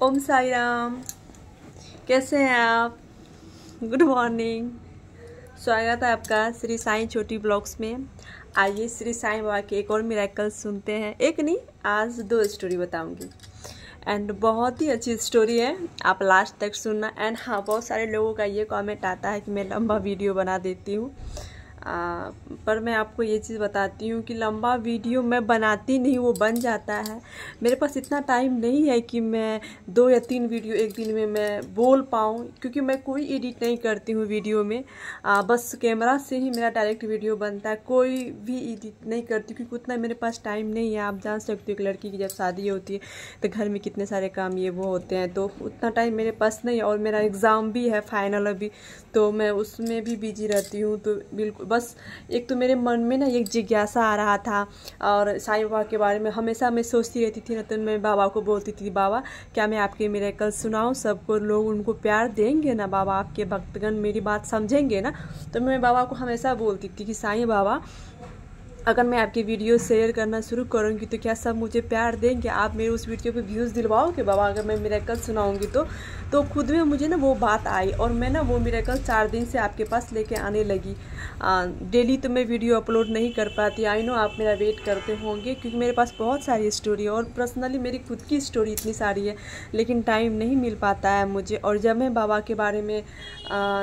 ओम साई राम। कैसे हैं आप? Good morning. स्वागत है आपका श्री साईं छोटी ब्लॉग्स में। आइए श्री साईं बाबा के एक और मिरेकल सुनते हैं। एक नहीं, आज 2 स्टोरी बताऊंगी एंड बहुत ही अच्छी स्टोरी है, आप लास्ट तक सुनना। एंड हाँ, बहुत सारे लोगों का ये कमेंट आता है कि मैं लंबा वीडियो बना देती हूँ, पर मैं आपको ये चीज़ बताती हूँ कि लंबा वीडियो मैं बनाती नहीं, वो बन जाता है। मेरे पास इतना टाइम नहीं है कि मैं 2 या 3 वीडियो एक दिन में मैं बोल पाऊँ, क्योंकि मैं कोई एडिट नहीं करती हूँ वीडियो में। बस कैमरा से ही मेरा डायरेक्ट वीडियो बनता है, कोई भी एडिट नहीं करती, क्योंकि उतना मेरे पास टाइम नहीं है। आप जान सकते हो एक लड़की की जब शादी होती है तो घर में कितने सारे काम ये वो होते हैं, तो उतना टाइम मेरे पास नहीं है। और मेरा एग्ज़ाम भी है फाइनल अभी, तो मैं उसमें भी बिजी रहती हूँ। तो बिल्कुल बस एक तो मेरे मन में ना एक जिज्ञासा आ रहा था, और साईं बाबा के बारे में हमेशा मैं सोचती रहती थी ना, तो मैं बाबा को बोलती थी, बाबा क्या मैं आपके मिरेकल सुनाऊं, सबको लोग उनको प्यार देंगे ना, बाबा आपके भक्तगण मेरी बात समझेंगे ना। तो मैं बाबा को हमेशा बोलती थी कि साईं बाबा, अगर मैं आपकी वीडियो शेयर करना शुरू करूँगी तो क्या सब मुझे प्यार देंगे? आप मेरे उस वीडियो पे व्यूज़ दिलवाओगे बाबा, अगर मैं मिरेकल सुनाऊंगी तो खुद में मुझे ना वो बात आई, और मैं ना वो मिरेकल 4 दिन से आपके पास लेके आने लगी। डेली तो मैं वीडियो अपलोड नहीं कर पाती, आई नो आप मेरा वेट करते होंगे, क्योंकि मेरे पास बहुत सारी स्टोरी है, और पर्सनली मेरी खुद की स्टोरी इतनी सारी है, लेकिन टाइम नहीं मिल पाता है मुझे। और जब मैं बाबा के बारे में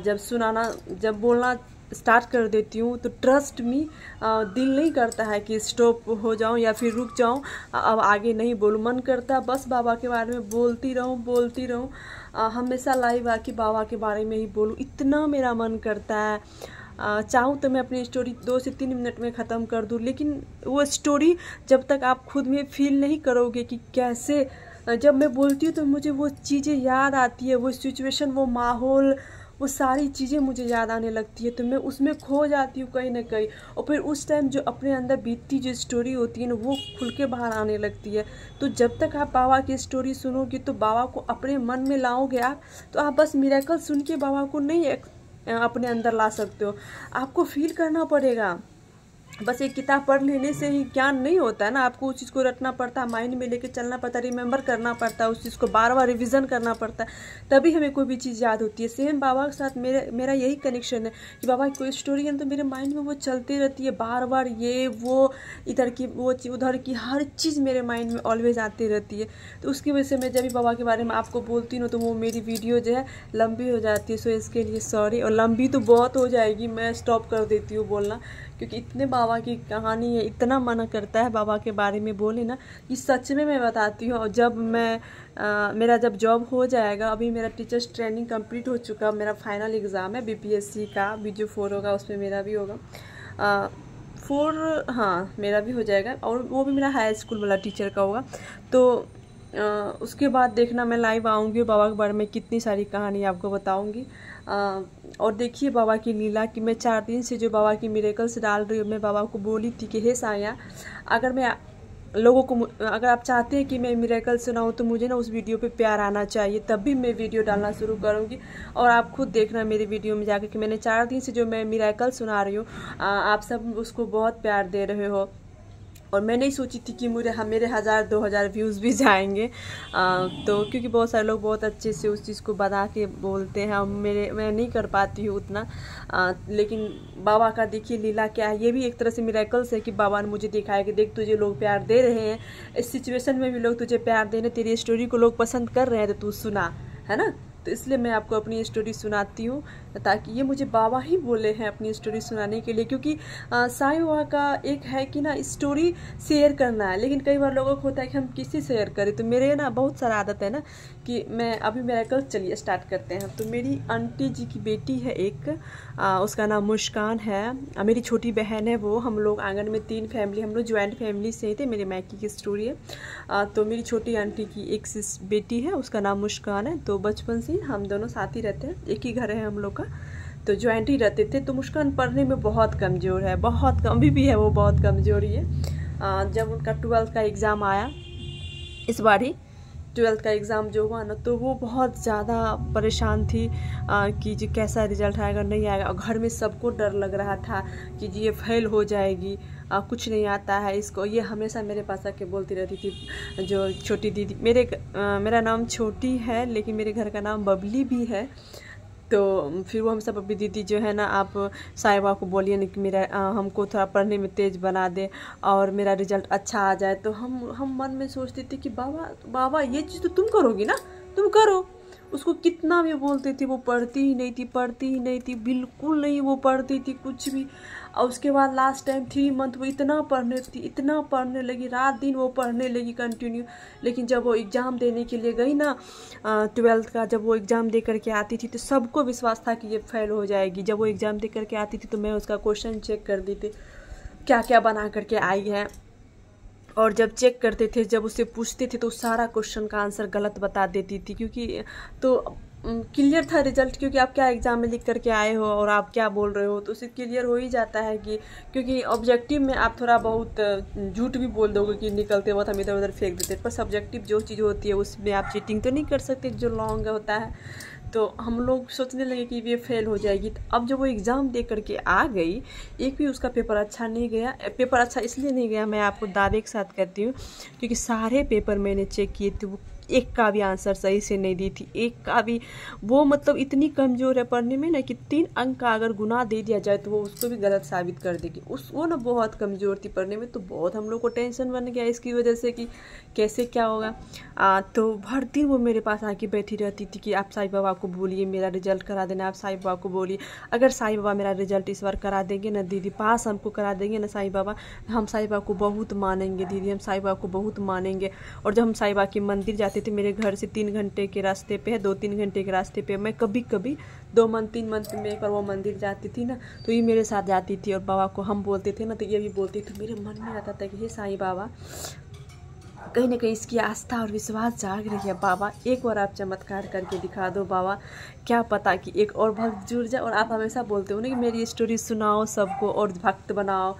जब बोलना स्टार्ट कर देती हूँ तो ट्रस्ट मी, दिल नहीं करता है कि स्टॉप हो जाऊँ या फिर रुक जाऊँ, अब आगे नहीं बोलूँ। मन करता है बस बाबा के बारे में बोलती रहूँ, हमेशा लाइव आके बाबा के बारे में ही बोलूँ, इतना मेरा मन करता है। चाहूँ तो मैं अपनी स्टोरी 2 से 3 मिनट में ख़त्म कर दूँ, लेकिन वो स्टोरी जब तक आप खुद में फील नहीं करोगे कि कैसे, जब मैं बोलती हूँ तो मुझे वो चीज़ें याद आती है, वो सिचुएशन, वो माहौल, वो सारी चीज़ें मुझे याद आने लगती है, तो मैं उसमें खो जाती हूँ कहीं ना कहीं। और फिर उस टाइम जो अपने अंदर बीतती जो स्टोरी होती है ना, वो खुल के बाहर आने लगती है। तो जब तक आप बाबा की स्टोरी सुनोगे तो बाबा को अपने मन में लाओगे आप, तो आप बस मिरेकल सुन के बाबा को नहीं अपने अंदर ला सकते हो, आपको फील करना पड़ेगा। बस एक किताब पढ़ लेने से ही ज्ञान नहीं होता है ना, आपको उस चीज़ को रटना पड़ता है, माइंड में लेके चलना पड़ता है, रिमेंबर करना पड़ता है, उस चीज़ को बार बार रिवीजन करना पड़ता है, तभी हमें कोई भी चीज़ याद होती है। सेम बाबा के साथ मेरा यही कनेक्शन है कि बाबा की कोई स्टोरी है तो मेरे माइंड में वो चलती रहती है बार बार, ये वो इधर की वो उधर की हर चीज़ मेरे माइंड में ऑलवेज आती रहती है। तो उसकी वजह से मैं जब भी बाबा के बारे में आपको बोलती हूँ तो वो मेरी वीडियो जो है लंबी हो जाती है, सो इसके लिए सॉरी। और लंबी तो बहुत हो जाएगी, मैं स्टॉप कर देती हूँ बोलना, क्योंकि इतने बाबा की कहानी है, इतना मन करता है बाबा के बारे में बोले ना कि सच में मैं बताती हूँ। और जब मेरा जब जॉब हो जाएगा, अभी मेरा टीचर्स ट्रेनिंग कंप्लीट हो चुका, मेरा फाइनल एग्ज़ाम है बीपीएससी का, बीजू 4 होगा, उसमें मेरा भी होगा 4, हाँ मेरा भी हो जाएगा, और वो भी मेरा हाई स्कूल वाला टीचर का होगा। तो उसके बाद देखना, मैं लाइव आऊँगी, बाबा के बारे में कितनी सारी कहानी आपको बताऊँगी। और देखिए बाबा की लीला कि मैं 4 दिन से जो बाबा की मिरेकल्स डाल रही हूँ, मैं बाबा को बोली थी कि हे साया, अगर आप चाहते हैं कि मैं मिरेकल सुनाऊँ तो मुझे ना उस वीडियो पे प्यार आना चाहिए, तब भी मैं वीडियो डालना शुरू करूँगी। और आप खुद देखना मेरे वीडियो में जाकर कि मैंने 4 दिन से जो मैं मिरेकल सुना रही हूँ, आप सब उसको बहुत प्यार दे रहे हो। और मैं नहीं सोची थी कि मेरे 1000-2000 व्यूज़ भी जाएंगे, तो क्योंकि बहुत सारे लोग बहुत अच्छे से उस चीज़ को बना के बोलते हैं, मैं नहीं कर पाती हूँ उतना। लेकिन बाबा का देखिए लीला क्या है, ये भी एक तरह से मिरेकल्स है कि बाबा ने मुझे दिखाया कि देख तुझे लोग प्यार दे रहे हैं, इस सिचुएशन में भी लोग तुझे प्यार दे रहे हैं, तेरी स्टोरी को लोग पसंद कर रहे हैं, तो तू सुना, है ना। तो इसलिए मैं आपको अपनी स्टोरी सुनाती हूँ, ताकि ये मुझे बाबा ही बोले हैं अपनी स्टोरी सुनाने के लिए। क्योंकि साईं बाबा का एक है कि ना स्टोरी शेयर करना है, लेकिन कई बार लोगों को होता है कि हम किसी शेयर करें। तो मेरे ना बहुत सारा आदत है ना कि मैं अभी मिरेकल, चलिए स्टार्ट करते हैं। तो मेरी आंटी जी की बेटी है एक, उसका नाम मुस्कान है, मेरी छोटी बहन है वो। हम लोग आंगन में 3 फैमिली, हम लोग ज्वाइंट फैमिली से थे, मेरे मायके की स्टोरी है। तो मेरी छोटी आंटी की एक बेटी है, उसका नाम मुस्कान है। तो बचपन से हम दोनों साथ ही रहते हैं, एक ही घर है हम लोग का, तो ज्वाइंट ही रहते थे। तो मुस्कान पढ़ने में बहुत कमज़ोर है, बहुत कम भी है, वो बहुत कमज़ोरी है। जब उनका 12th का एग्ज़ाम आया, इस बार ही 12th का एग्ज़ाम जो हुआ ना, तो वो बहुत ज़्यादा परेशान थी कि जी कैसा रिजल्ट आएगा नहीं आएगा। और घर में सबको डर लग रहा था कि जी ये फेल हो जाएगी। कुछ नहीं आता है इसको, ये हमेशा मेरे पास आके बोलती रहती थी। जो छोटी दीदी मेरा नाम छोटी है लेकिन मेरे घर का नाम बबली भी है। तो फिर वो हम सब बबली दीदी जो है ना, आप साईं बाबा को बोलिए ना कि मेरा हमको थोड़ा पढ़ने में तेज़ बना दे और मेरा रिजल्ट अच्छा आ जाए। तो हम मन में सोचते थे कि बाबा ये चीज़ तो तुम करोगी ना, तुम करो। उसको कितना भी बोलते थे, वो पढ़ती ही नहीं थी, बिल्कुल नहीं वो पढ़ती थी कुछ भी। और उसके बाद लास्ट टाइम 3 मंथ वो इतना पढ़ने लगी, रात दिन वो पढ़ने लगी कंटिन्यू। लेकिन जब वो एग्ज़ाम देने के लिए गई ना 12th का, जब वो एग्ज़ाम दे करके आती थी तो सबको विश्वास था कि ये फेल हो जाएगी। जब वो एग्ज़ाम दे करके आती थी तो मैं उसका क्वेश्चन चेक कर दी थी क्या क्या बना करके आई है। और जब चेक करते थे, जब उससे पूछते थे तो सारा क्वेश्चन का आंसर गलत बता देती थी, क्योंकि तो क्लियर था रिजल्ट, क्योंकि आप क्या एग्ज़ाम में लिख करके आए हो और आप क्या बोल रहे हो तो उससे क्लियर हो ही जाता है कि, क्योंकि ऑब्जेक्टिव में आप थोड़ा बहुत झूठ भी बोल दोगे कि निकलते वक्त हम इधर उधर फेंक देते, पर सब्जेक्टिव जो चीज़ होती है उसमें आप चीटिंग तो नहीं कर सकते जो लॉन्ग होता है। तो हम लोग सोचने लगे कि ये फेल हो जाएगी। तो अब जब वो एग्ज़ाम दे करके आ गई, एक भी उसका पेपर अच्छा नहीं गया। पेपर अच्छा इसलिए नहीं गया, मैं आपको दावे के साथ कहती हूँ, क्योंकि सारे पेपर मैंने चेक किए थे, वो एक का भी आंसर सही से नहीं दी थी, एक का भी। वो मतलब इतनी कमज़ोर है पढ़ने में ना कि 3 अंक का अगर गुना दे दिया जाए तो वो उसको भी गलत साबित कर देगी। वो ना बहुत कमज़ोर थी पढ़ने में। तो बहुत हम लोग को टेंशन बन गया इसकी वजह से कि कैसे क्या होगा। तो हर दिन वो मेरे पास आके बैठी रहती थी कि आप साईं बाबा को बोलिए मेरा रिजल्ट करा देना, आप साईं बाबा को बोलिए। अगर साईं बाबा मेरा रिजल्ट इस बार करा देंगे ना दीदी, पास हमको करा देंगे ना साईं बाबा, हम साईं बाबा को बहुत मानेंगे दीदी, हम साईं बाबा को बहुत मानेंगे। और जब हम साईं बाबा के मंदिर जाते थे, मेरे घर से 3 घंटे के रास्ते पे है, 2-3 घंटे के रास्ते पे, मैं कभी 2 मंथ 3 मंथ में एक बार वो मंदिर जाती थी ना, तो ये मेरे साथ जाती थी। और बाबा को हम बोलते थे ना तो ये भी बोलती थी। मेरे मन में आता था कि हे साईं बाबा, कहीं ना कहीं इसकी आस्था और विश्वास जाग रही है बाबा, एक बार आप चमत्कार करके दिखा दो बाबा, क्या पता कि एक और भक्त जुड़ जाए। और आप हमेशा बोलते हो ना कि मेरी स्टोरी सुनाओ सबको और भक्त बनाओ।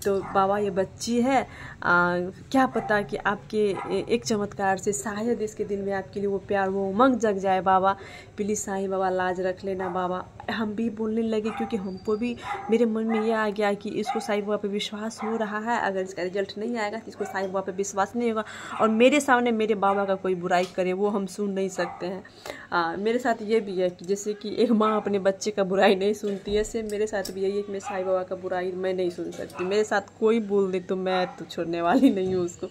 तो बाबा ये बच्ची है, क्या पता कि आपके एक चमत्कार से शायद इसके दिल में आपके लिए वो प्यार, वो उमंग जग जाए बाबा। प्लीज़ साईं बाबा लाज रख लेना बाबा। हम भी बोलने लगे, क्योंकि हमको भी मेरे मन में ये आ गया कि इसको साईं बाबा पे विश्वास हो रहा है, अगर इसका रिजल्ट नहीं आएगा तो इसको साईं बाबा पे विश्वास नहीं होगा। और मेरे सामने मेरे बाबा का कोई बुराई करे वो हम सुन नहीं सकते हैं। मेरे साथ ये भी है कि जैसे कि एक माँ अपने बच्चे का बुराई नहीं सुनती है, सेम मेरे साथ भी यही है कि मैं साईं बाबा का बुराई मैं नहीं सुन सकती। मेरे साथ कोई बोल दे तो मैं तो छोड़ने वाली नहीं हूँ उसको।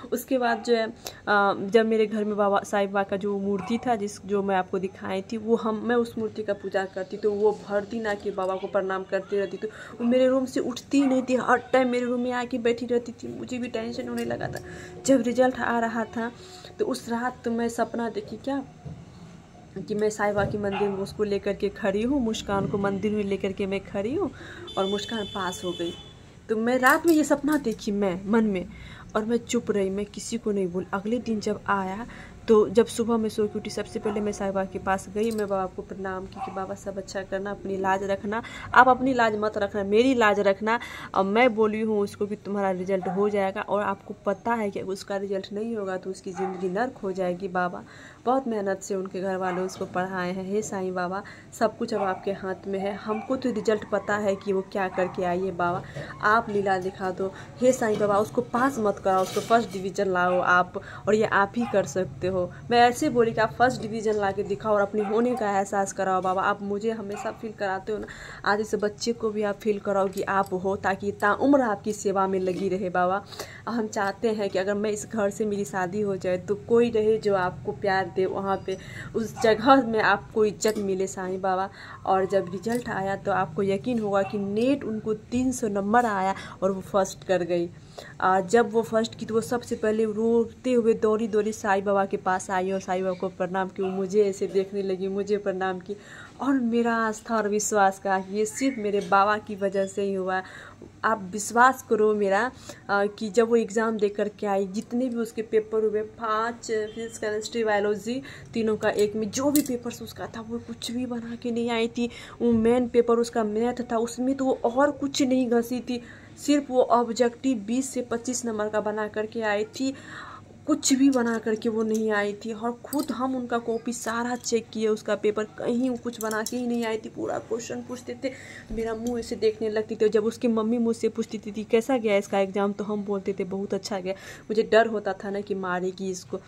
उसके बाद जो है जब मेरे घर में बाबा साईं बाबा का जो मूर्ति था जो मैं आपको दिखाई थी, वो मैं उस मूर्ति का पूजा करती, तो वो भर दिन आके बाबा को प्रणाम करती रहती। तो वो मेरे रूम से उठती नहीं थी, हर टाइम मेरे रूम में आके बैठी रहती थी। मुझे भी टेंशन होने लगा था। जब रिजल्ट आ रहा था तो उस रात तो मैं सपना देखी क्या कि मैं साईं बाबा के मंदिर में उसको लेकर के खड़ी हूँ, मुस्कान को मंदिर में लेकर के मैं खड़ी हूँ और मुस्कान पास हो गई। तो मैं रात में ये सपना देखी मैं मन में, और मैं चुप रही, मैं किसी को नहीं बोली। अगले दिन जब आया तो जब सुबह मैं सो के उठी, सबसे पहले मैं साईं बाबा के पास गई, मैं बाबा को प्रणाम की कि बाबा सब अच्छा करना, अपनी लाज रखना, आप अपनी लाज मत रखना, मेरी लाज रखना। और मैं बोली हूँ उसको कि तुम्हारा रिजल्ट हो जाएगा, और आपको पता है कि उसका रिजल्ट नहीं होगा तो उसकी ज़िंदगी नर्क हो जाएगी बाबा। बहुत मेहनत से उनके घर वाले उसको पढ़ाए हैं। हे साईं बाबा, सब कुछ अब आपके हाथ में है, हमको तो रिजल्ट पता है कि वो क्या करके आई है बाबा, आप लीला दिखा दो। हे साईं बाबा, उसको पास मत कराओ, उसको फर्स्ट डिवीज़न लाओ आप, और ये आप ही कर सकते हो। मैं ऐसे बोली कि आप फर्स्ट डिवीज़न ला के दिखाओ और अपने होने का एहसास कराओ बाबा। आप मुझे हमेशा फील कराते हो ना, आज इस बच्चे को भी आप फील कराओ कि आप हो, ताकि ताउम्र आपकी सेवा में लगी रहे बाबा। हम चाहते हैं कि अगर मैं इस घर से मेरी शादी हो जाए तो कोई रहे जो आपको प्यार दे, वहाँ पे उस जगह में आपको इज्जत मिले साईं बाबा। और जब रिजल्ट आया तो आपको यकीन होगा कि नेट उनको 300 नंबर आया और वो फर्स्ट कर गई। जब वो फर्स्ट की तो वो सबसे पहले रोते हुए दौड़ी दौड़ी साईं बाबा के पास आई और साईं बाबा को प्रणाम की। वो मुझे ऐसे देखने लगी, मुझे प्रणाम की, और मेरा आस्था और विश्वास का ये सिर्फ मेरे बाबा की वजह से ही हुआ। आप विश्वास करो मेरा कि जब वो एग्ज़ाम दे कर के आई, जितने भी उसके पेपर हुए, 5 फिजिक्स केमिस्ट्री बायोलॉजी तीनों का एक में जो भी पेपर्स उसका था वो कुछ भी बना के नहीं आई थी। वो मेन पेपर उसका मैथ था, उसमें तो वो और कुछ नहीं घसी थी, सिर्फ वो ऑब्जेक्टिव 20 से 25 नंबर का बना करके आई थी। कुछ भी बना करके वो नहीं आई थी। और खुद हम उनका कॉपी सारा चेक किए, उसका पेपर कहीं वो कुछ बना के ही नहीं आई थी। पूरा क्वेश्चन पूछते थे, मेरा मुंह ऐसे देखने लगती थी। जब उसकी मम्मी मुझसे पूछती थी कैसा गया इसका एग्ज़ाम, तो हम बोलते थे बहुत अच्छा गया। मुझे डर होता था ना कि मारेगी इसको,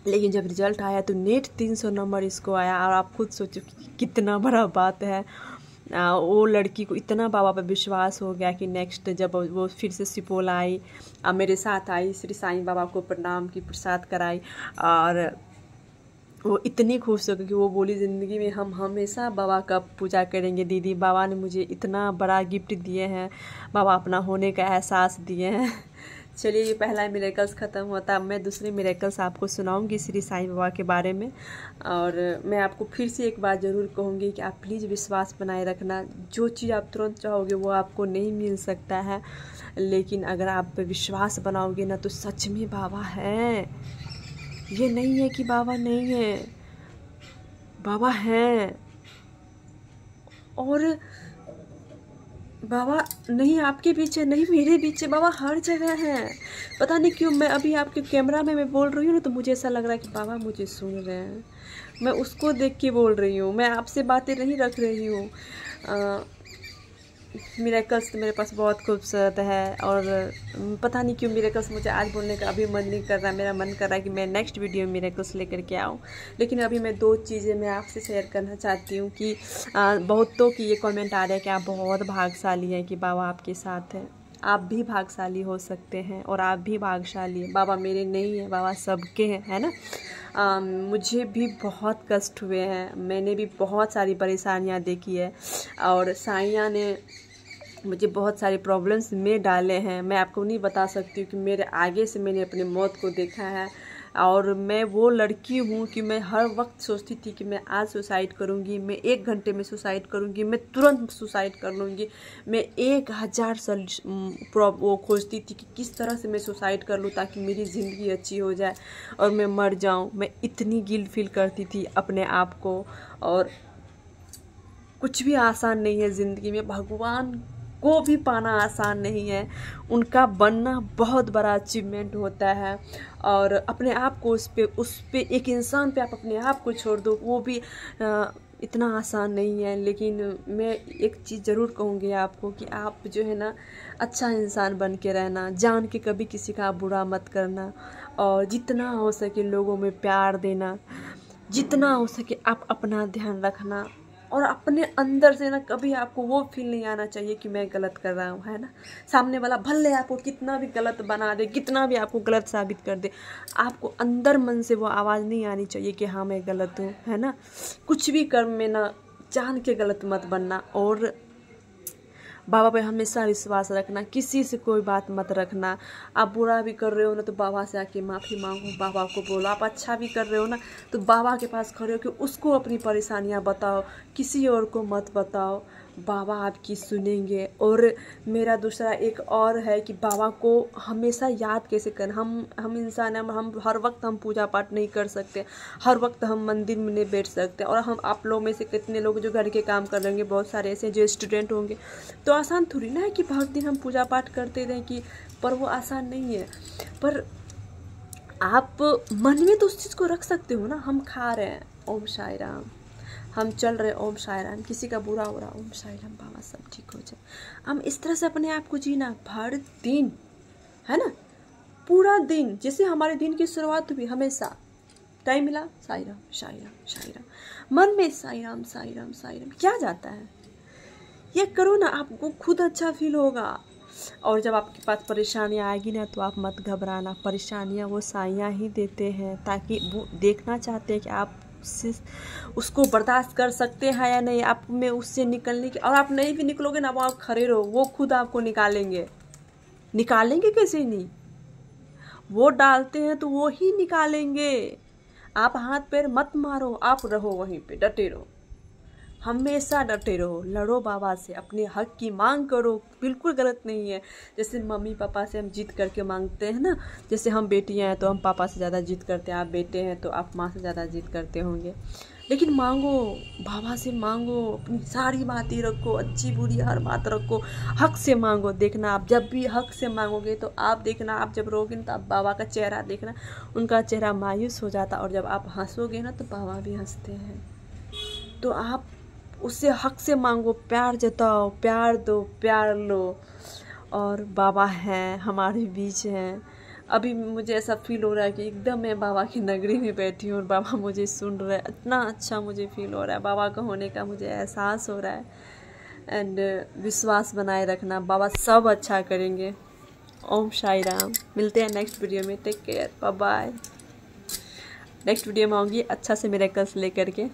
लेकिन जब रिजल्ट आया तो नेट 300 नंबर इसको आया। और आप खुद सोचो कि कितना बड़ा बात है। वो लड़की को इतना बाबा पर विश्वास हो गया कि नेक्स्ट जब वो फिर से सुपौल आई, मेरे साथ आई, श्री साईं बाबा को प्रणाम की, प्रसाद कराई, और वो इतनी खुश हो गई कि वो बोली ज़िंदगी में हम हमेशा बाबा का पूजा करेंगे दीदी। बाबा ने मुझे इतना बड़ा गिफ्ट दिए हैं, बाबा अपना होने का एहसास दिए हैं। चलिए, ये पहला मिरेकल्स ख़त्म होता है। अब मैं दूसरे मिरेकल्स आपको सुनाऊंगी श्री साईं बाबा के बारे में। और मैं आपको फिर से एक बात ज़रूर कहूँगी कि आप प्लीज़ विश्वास बनाए रखना। जो चीज़ आप तुरंत चाहोगे वो आपको नहीं मिल सकता है, लेकिन अगर आप विश्वास बनाओगे ना तो सच में बाबा हैं। ये नहीं है कि बाबा नहीं है, बाबा हैं। और बाबा नहीं आपके पीछे, नहीं मेरे पीछे, बाबा हर जगह हैं। पता नहीं क्यों मैं अभी आपके कैमरा में मैं बोल रही हूँ ना, तो मुझे ऐसा लग रहा है कि बाबा मुझे सुन रहे हैं। मैं उसको देख के बोल रही हूँ, मैं आपसे बातें नहीं रख रही हूँ। मिरेकल्स तो मेरे पास बहुत खूबसूरत है। और पता नहीं क्यों मिरेकल्स मुझे आज बोलने का अभी मन नहीं कर रहा। मेरा मन कर रहा है कि मैं नेक्स्ट वीडियो में मिरेकल्स लेकर के आऊँ। लेकिन अभी मैं 2 चीज़ें मैं आपसे शेयर करना चाहती हूँ कि बहुतों की ये कमेंट आ रहा है कि आप बहुत भाग्यशाली हैं कि बाबा आपके साथ हैं। आप भी भाग्यशाली हो सकते हैं और आप भी भाग्यशाली हैं। बाबा मेरे नहीं है, बाबा सबके हैं, है ना। मुझे भी बहुत कष्ट हुए हैं, मैंने भी बहुत सारी परेशानियां देखी है, और साईया ने मुझे बहुत सारे प्रॉब्लम्स में डाले हैं। मैं आपको नहीं बता सकती हूँ कि मेरे आगे से मैंने अपनी मौत को देखा है। और मैं वो लड़की हूँ कि मैं हर वक्त सोचती थी कि मैं आज सुसाइड करूँगी, मैं 1 घंटे में सुसाइड करूँगी, मैं तुरंत सुसाइड कर लूँगी। मैं 1000 वो खोजती थी कि किस तरह से मैं सुसाइड कर लूँ ताकि मेरी ज़िंदगी अच्छी हो जाए और मैं मर जाऊँ। मैं इतनी गिल्ट फील करती थी अपने आप को। और कुछ भी आसान नहीं है ज़िंदगी में, भगवान को भी पाना आसान नहीं है, उनका बनना बहुत बड़ा अचीवमेंट होता है। और अपने आप को उस पे एक इंसान पे आप अपने आप को छोड़ दो, वो भी इतना आसान नहीं है। लेकिन मैं एक चीज़ ज़रूर कहूँगी आपको कि आप जो है ना अच्छा इंसान बन के रहना, जान के कभी किसी का बुरा मत करना, और जितना हो सके लोगों में प्यार देना, जितना हो सके आप अपना ध्यान रखना। और अपने अंदर से ना कभी आपको वो फील नहीं आना चाहिए कि मैं गलत कर रहा हूँ, है ना। सामने वाला भले आपको कितना भी गलत बना दे, कितना भी आपको गलत साबित कर दे, आपको अंदर मन से वो आवाज़ नहीं आनी चाहिए कि हाँ मैं गलत हूँ, है ना। कुछ भी कर्म में ना जान के गलत मत बनना। और बाबा पे हमेशा विश्वास रखना, किसी से कोई बात मत रखना। आप बुरा भी कर रहे हो ना तो बाबा से आके माफ़ी मांगो, बाबा को बोलो। आप अच्छा भी कर रहे हो ना तो बाबा के पास खड़े हो कि उसको अपनी परेशानियां बताओ, किसी और को मत बताओ। बाबा आपकी सुनेंगे। और मेरा दूसरा एक और है कि बाबा को हमेशा याद कैसे करें। हम इंसान हैं, हम हर वक्त हम पूजा पाठ नहीं कर सकते, हर वक्त हम मंदिर में नहीं बैठ सकते। और हम आप लोग में से कितने लोग जो घर के काम कर लेंगे, बहुत सारे ऐसे जो स्टूडेंट होंगे, तो आसान थोड़ी ना है कि हर दिन हम पूजा पाठ करते रहें कि, पर वो आसान नहीं है। पर आप मन में तो उस चीज़ को रख सकते हो ना। हम खा रहे हैं, ओम साई राम, हम चल रहे ओम साई राम, किसी का बुरा हो रहा ओम साई राम, बाबा सब ठीक हो जाए। हम इस तरह से अपने आप को जीना हर दिन, है ना, पूरा दिन। जैसे हमारे दिन की शुरुआत हुई, हमेशा टाइम मिला साई राम साई राम साई राम, मन में साई राम साई राम साई राम क्या जाता है। ये करो ना, आपको खुद अच्छा फील होगा। और जब आपके पास परेशानियाँ आएगी ना तो आप मत घबराना। परेशानियाँ वो साइयाँ ही देते हैं, ताकि वो देखना चाहते हैं कि आप उसको बर्दाश्त कर सकते हैं या नहीं, आप में उससे निकलने की। और आप नहीं भी निकलोगे ना, वो आप खड़े रहो, वो खुद आपको निकालेंगे। निकालेंगे कैसे नहीं, वो डालते हैं तो वो ही निकालेंगे। आप हाथ पैर मत मारो, आप रहो वहीं पे, डटे रहो, हमेशा डटे रहो, लड़ो बाबा से, अपने हक की मांग करो, बिल्कुल गलत नहीं है। जैसे मम्मी पापा से हम जिद करके मांगते हैं ना, जैसे हम बेटियां हैं तो हम पापा से ज़्यादा जिद करते हैं, आप बेटे हैं तो आप माँ से ज़्यादा जिद करते होंगे। लेकिन मांगो, बाबा से मांगो, अपनी सारी बातें रखो, अच्छी बुरी हर बात रखो, हक से मांगो। देखना आप जब भी हक से मांगोगे तो आप देखना, आप जब रोगे ना तो आप बाबा का चेहरा देखना, उनका चेहरा मायूस हो जाता, और जब आप हंसोगे ना तो बाबा भी हंसते हैं। तो आप उससे हक से मांगो, प्यार जताओ, प्यार दो, प्यार लो। और बाबा हैं, हमारे बीच हैं। अभी मुझे ऐसा फील हो रहा है कि एकदम मैं बाबा की नगरी में बैठी हूँ और बाबा मुझे सुन रहे हैं। इतना अच्छा मुझे फील हो रहा है, बाबा का होने का मुझे एहसास हो रहा है। एंड विश्वास बनाए रखना, बाबा सब अच्छा करेंगे। ओम साई राम। मिलते हैं नेक्स्ट वीडियो में। Take care, bye bye. Next video में आऊँगी अच्छा से मिरेकल्स लेकर के।